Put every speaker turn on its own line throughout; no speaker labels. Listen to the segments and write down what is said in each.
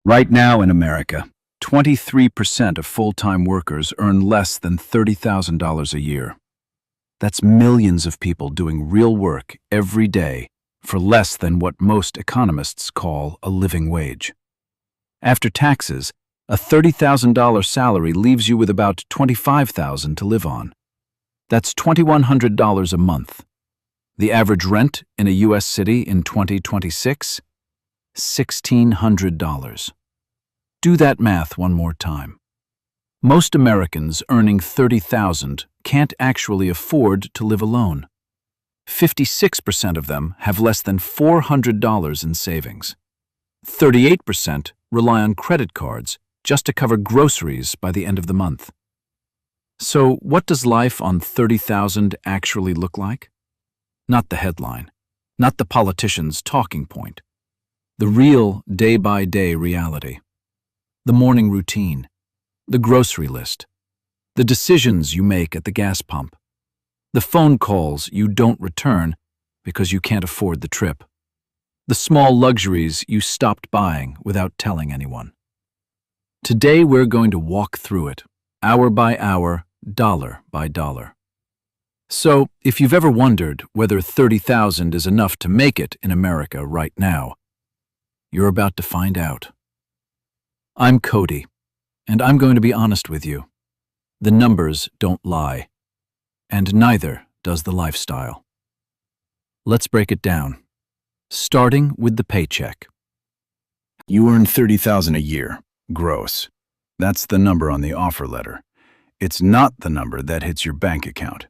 Right now in America, 23% of full-time workers earn less than $30,000 a year. That's millions of people doing real work every day for less than what most economists call a living wage. After taxes, a $30,000 salary leaves you with about $25,000 to live on. That's $2,100 a month. The average rent in a U.S. city in 2026? $1,600. Do that math one more time. Most Americans earning $30,000 can't actually afford to live alone. 56% of them have less than $400 in savings. 38% rely on credit cards just to cover groceries by the end of the month. So what does life on $30,000 actually look like? Not the headline, not the politician's talking point. The real day-by-day reality. The morning routine, the grocery list, the decisions you make at the gas pump, the phone calls you don't return because you can't afford the trip, the small luxuries you stopped buying without telling anyone. Today we're going to walk through it, hour by hour, dollar by dollar. So, if you've ever wondered whether $30,000 is enough to make it in America right now, you're about to find out. I'm Cody, and I'm going to be honest with you. The numbers don't lie, and neither does the lifestyle. Let's break it down, starting with the paycheck.
You earn $30,000 a year, gross. That's the number on the offer letter. It's not the number that hits your bank account.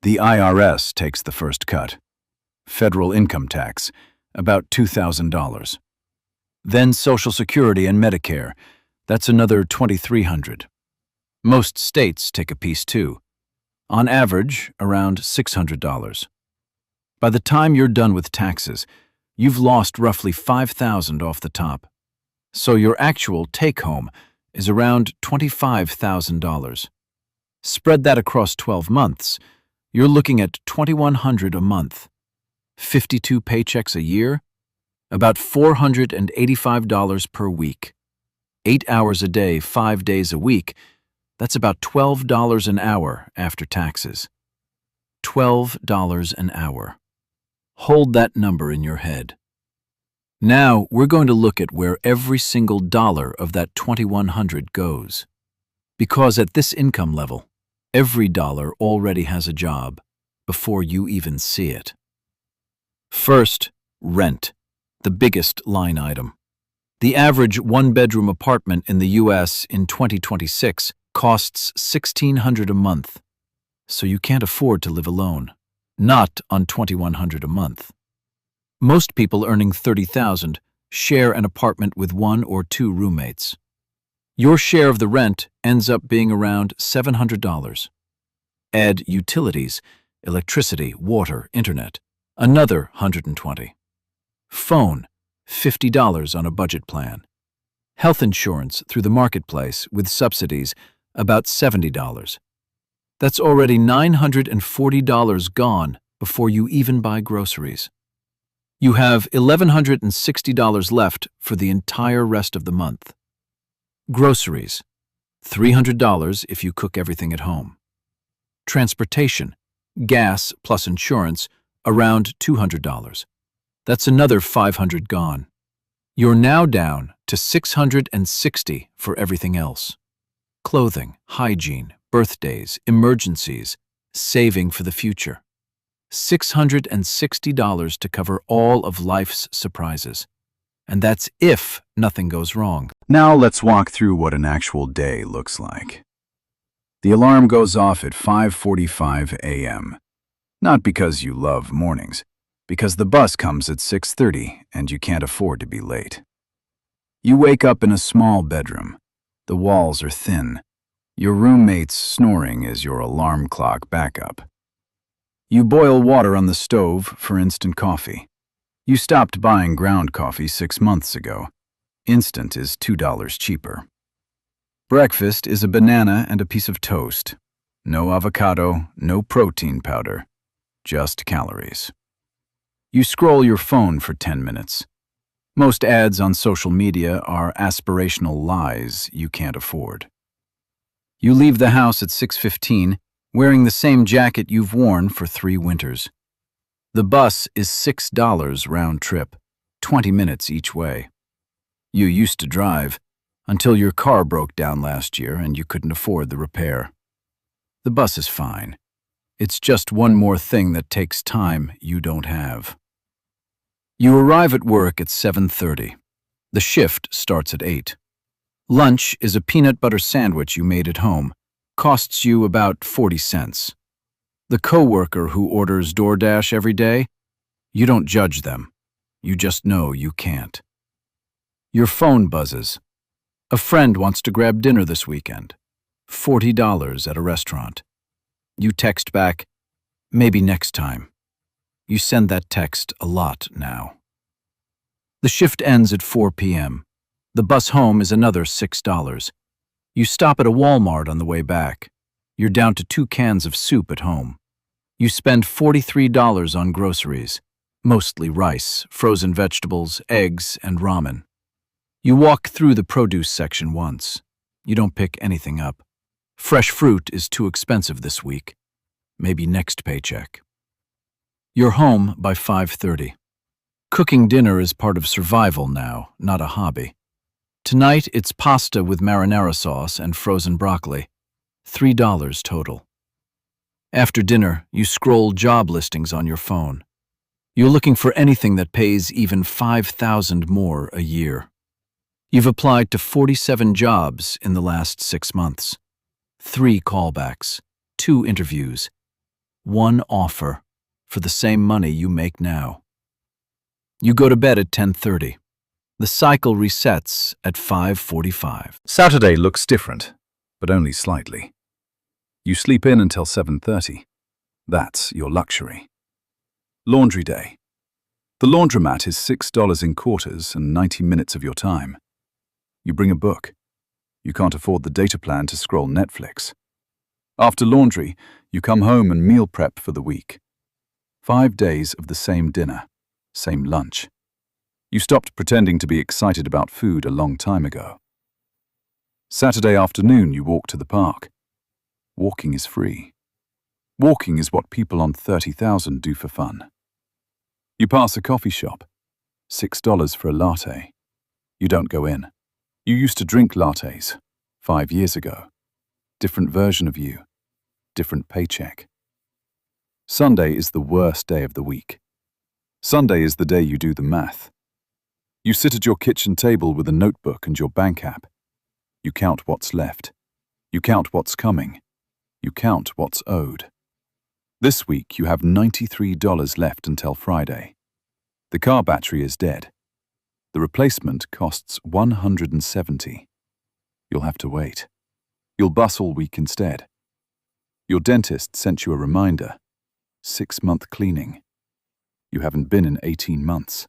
The IRS takes the first cut. Federal income tax, about $2,000. Then Social Security and Medicare, that's another $2,300. Most states take a piece too. On average, around $600. By the time you're done with taxes, you've lost roughly $5,000 off the top. So your actual take-home is around $25,000. Spread that across 12 months, you're looking at $2,100 a month. 52 paychecks a year? About $485 per week. 8 hours a day, 5 days a week. That's about $12 an hour after taxes. $12 an hour. Hold that number in your head. Now we're going to look at where every single dollar of that $2,100 goes. Because at this income level, every dollar already has a job before you even see it. First, rent, the biggest line item. The average one-bedroom apartment in the U.S. in 2026 costs $1,600 a month, so you can't afford to live alone, not on $2,100 a month. Most people earning $30,000 share an apartment with 1 or 2 roommates. Your share of the rent ends up being around $700. Add utilities, electricity, water, internet, another $120. Phone, $50 on a budget plan. Health insurance through the marketplace with subsidies, about $70. That's already $940 gone before you even buy groceries. You have $1,160 left for the entire rest of the month. Groceries, $300 if you cook everything at home. Transportation, gas plus insurance, around $200. That's another $500 gone. You're now down to $660 for everything else. Clothing, hygiene, birthdays, emergencies, saving for the future. $660 to cover all of life's surprises. And that's if nothing goes wrong. Now let's walk through what an actual day looks like. The alarm goes off at 5:45 a.m. Not because you love mornings, because the bus comes at 6:30 and you can't afford to be late. You wake up in a small bedroom. The walls are thin. Your roommate's snoring is your alarm clock backup. You boil water on the stove for instant coffee. You stopped buying ground coffee 6 months ago. Instant is $2 cheaper. Breakfast is a banana and a piece of toast. No avocado, no protein powder, just calories. You scroll your phone for 10 minutes.
Most ads on social media are aspirational lies you can't afford. You leave the house at 6:15, wearing the same jacket you've worn for 3 winters. The bus is $6 round trip, 20 minutes each way. You used to drive until your car broke down last year and you couldn't afford the repair. The bus is fine. It's just one more thing that takes time you don't have. You arrive at work at 7:30. The shift starts at 8. Lunch is a peanut butter sandwich you made at home. Costs you about 40 cents. The coworker who orders DoorDash every day, you don't judge them. You just know you can't. Your phone buzzes. A friend wants to grab dinner this weekend. $40 at a restaurant. You text back, maybe next time. You send that text a lot now. The shift ends at 4 p.m. The bus home is another $6. You stop at a Walmart on the way back. You're down to 2 cans of soup at home. You spend $43 on groceries, mostly rice, frozen vegetables, eggs, and ramen. You walk through the produce section once. You don't pick anything up. Fresh fruit is too expensive this week. Maybe next paycheck. You're home by 5:30. Cooking dinner is part of survival now, not a hobby. Tonight it's pasta with marinara sauce and frozen broccoli. $3 total. After dinner, you scroll job listings on your phone. You're looking for anything that pays even $5,000 more a year. You've applied to 47 jobs in the last 6 months. 3 callbacks, 2 interviews, 1 offer for the same money you make now. You go to bed at 10:30. The cycle resets at 5:45.
Saturday looks different, but only slightly. You sleep in until 7:30. That's your luxury. Laundry day. The laundromat is $6 in quarters and 90 minutes of your time. You bring a book. You can't afford the data plan to scroll Netflix. After laundry, you come home and meal prep for the week. 5 days of the same dinner, same lunch. You stopped pretending to be excited about food a long time ago. Saturday afternoon, you walk to the park. Walking is free. Walking is what people on 30,000 do for fun. You pass a coffee shop. $6 for a latte. You don't go in. You used to drink lattes 5 years ago. Different version of you. Different paycheck. Sunday is the worst day of the week. Sunday is the day you do the math. You sit at your kitchen table with a notebook and your bank app. You count what's left. You count what's coming. You count what's owed. This week you have $93 left until Friday. The car battery is dead. The replacement costs $170. You'll have to wait. You'll bus all week instead. Your dentist sent you a reminder. 6-month cleaning. You haven't been in 18 months.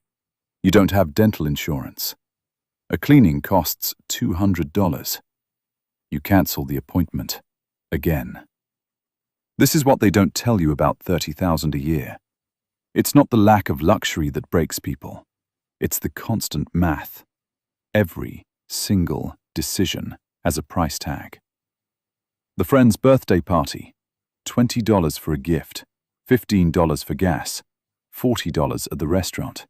You don't have dental insurance. A cleaning costs $200. You cancel the appointment. Again. This is what they don't tell you about 30,000 a year. It's not the lack of luxury that breaks people. It's the constant math. Every single decision has a price tag. The friend's birthday party, $20 for a gift, $15 for gas, $40 at the restaurant.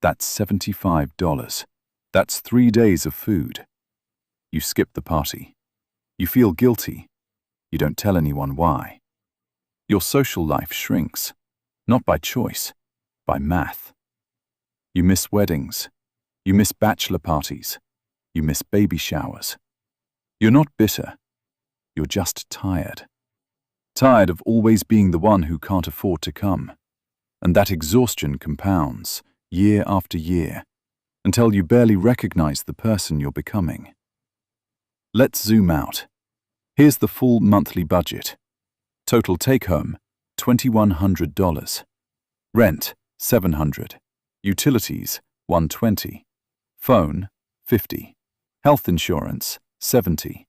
That's $75. That's 3 days of food. You skip the party. You feel guilty. You don't tell anyone why. Your social life shrinks, not by choice, by math. You miss weddings. You miss bachelor parties. You miss baby showers. You're not bitter. You're just tired. Tired of always being the one who can't afford to come. And that exhaustion compounds, year after year, until you barely recognize the person you're becoming. Let's zoom out. Here's the full monthly budget. Total take-home, $2,100. Rent, $700. Utilities, $120. Phone, $50. Health insurance, $70.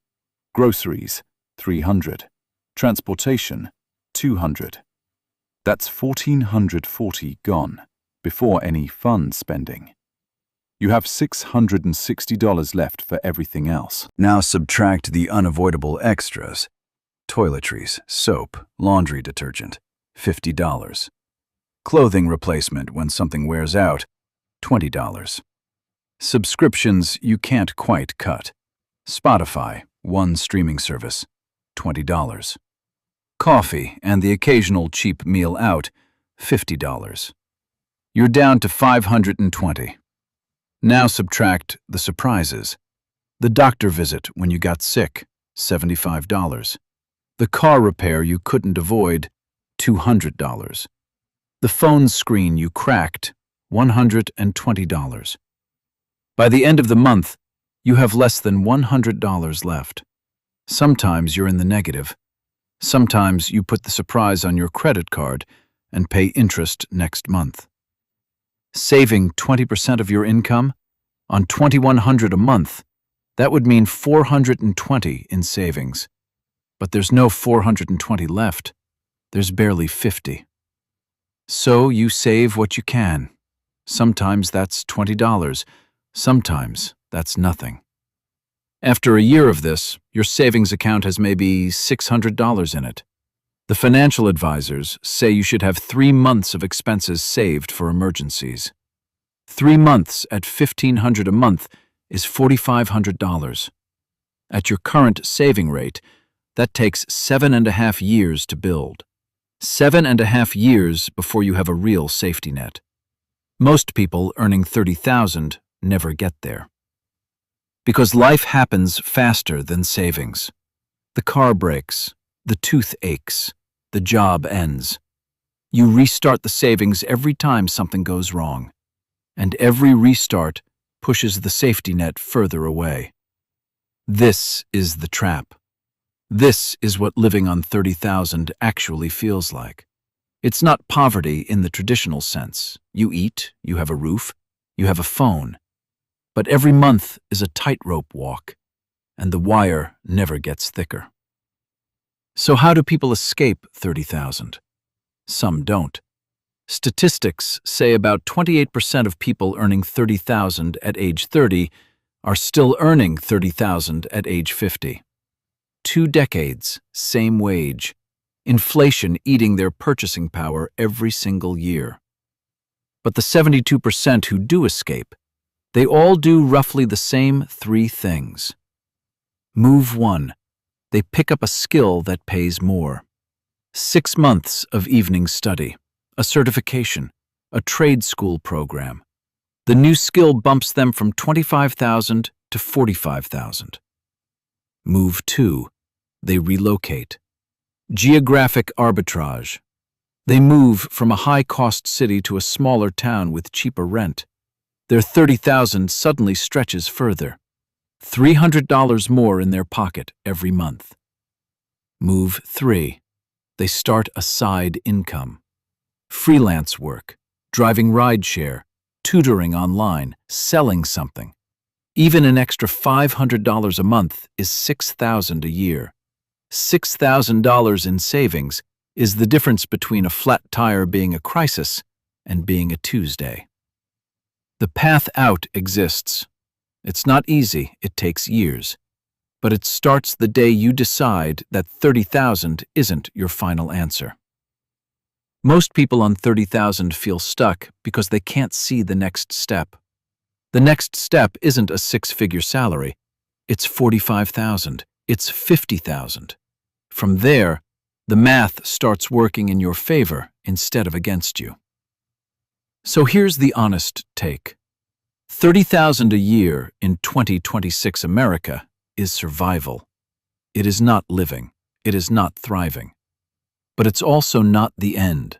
Groceries, $300. Transportation, $200. That's $1,440 gone, before any fun spending.
You have $660 left for everything else.
Now subtract the unavoidable extras. Toiletries, soap, laundry detergent, $50. Clothing replacement when something wears out, $20. Subscriptions you can't quite cut. Spotify, one streaming service, $20. Coffee and the occasional cheap meal out, $50. You're down to $520. Now subtract the surprises. The doctor visit when you got sick, $75. The car repair you couldn't avoid, $200. The phone screen you cracked, $120. By the end of the month, you have less than $100 left. Sometimes you're in the negative. Sometimes you put the surprise on your credit card and pay interest next month. Saving 20% of your income on $2,100 a month, that would mean $420 in savings. But there's no $420 left. There's barely $50. So you save what you can. Sometimes that's $20. Sometimes that's nothing. After a year of this, your savings account has maybe $600 in it. The financial advisors say you should have 3 months of expenses saved for emergencies. 3 months at $1,500 a month is $4,500. At your current saving rate, that takes 7.5 years to build. 7.5 years before you have a real safety net. Most people earning $30,000 never get there. Because life happens faster than savings. The car breaks, the tooth aches, the job ends. You restart the savings every time something goes wrong, and every restart pushes the safety net further away. This is the trap. This is what living on $30,000 actually feels like. It's not poverty in the traditional sense. You eat, you have a roof, you have a phone. But every month is a tightrope walk, and the wire never gets thicker. So how do people escape $30,000? Some don't. Statistics say about 28% of people earning $30,000 at age 30 are still earning $30,000 at age 50. 2 decades, same wage. Inflation eating their purchasing power every single year. But the 72% who do escape, they all do roughly the same 3 things. Move 1. They pick up a skill that pays more. 6 months of evening study, a certification, a trade school program. The new skill bumps them from $25,000 to $45,000. Move 2. They relocate. Geographic arbitrage. They move from a high-cost city to a smaller town with cheaper rent. Their $30,000 suddenly stretches further. $300 more in their pocket every month. Move 3. They start a side income. Freelance work, driving rideshare, tutoring online, selling something. Even an extra $500 a month is $6,000 a year. $6,000 in savings is the difference between a flat tire being a crisis and being a Tuesday. The path out exists. It's not easy, it takes years. But it starts the day you decide that $30,000 isn't your final answer. Most people on $30,000 feel stuck because they can't see the next step. The next step isn't a 6-figure salary. It's $45,000. It's $50,000. From there, the math starts working in your favor instead of against you. So here's the honest take. $30,000 a year in 2026 America is survival. It is not living. It is not thriving. But it's also not the end.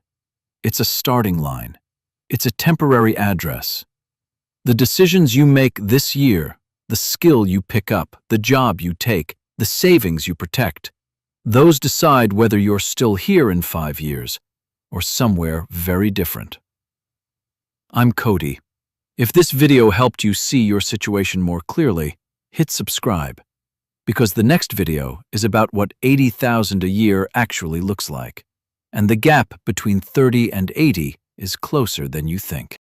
It's a starting line. It's a temporary address. The decisions you make this year, the skill you pick up, the job you take, the savings you protect, those decide whether you're still here in 5 years or somewhere very different. I'm Cody. If this video helped you see your situation more clearly, hit subscribe, because the next video is about what $80,000 a year actually looks like, and the gap between 30 and 80 is closer than you think.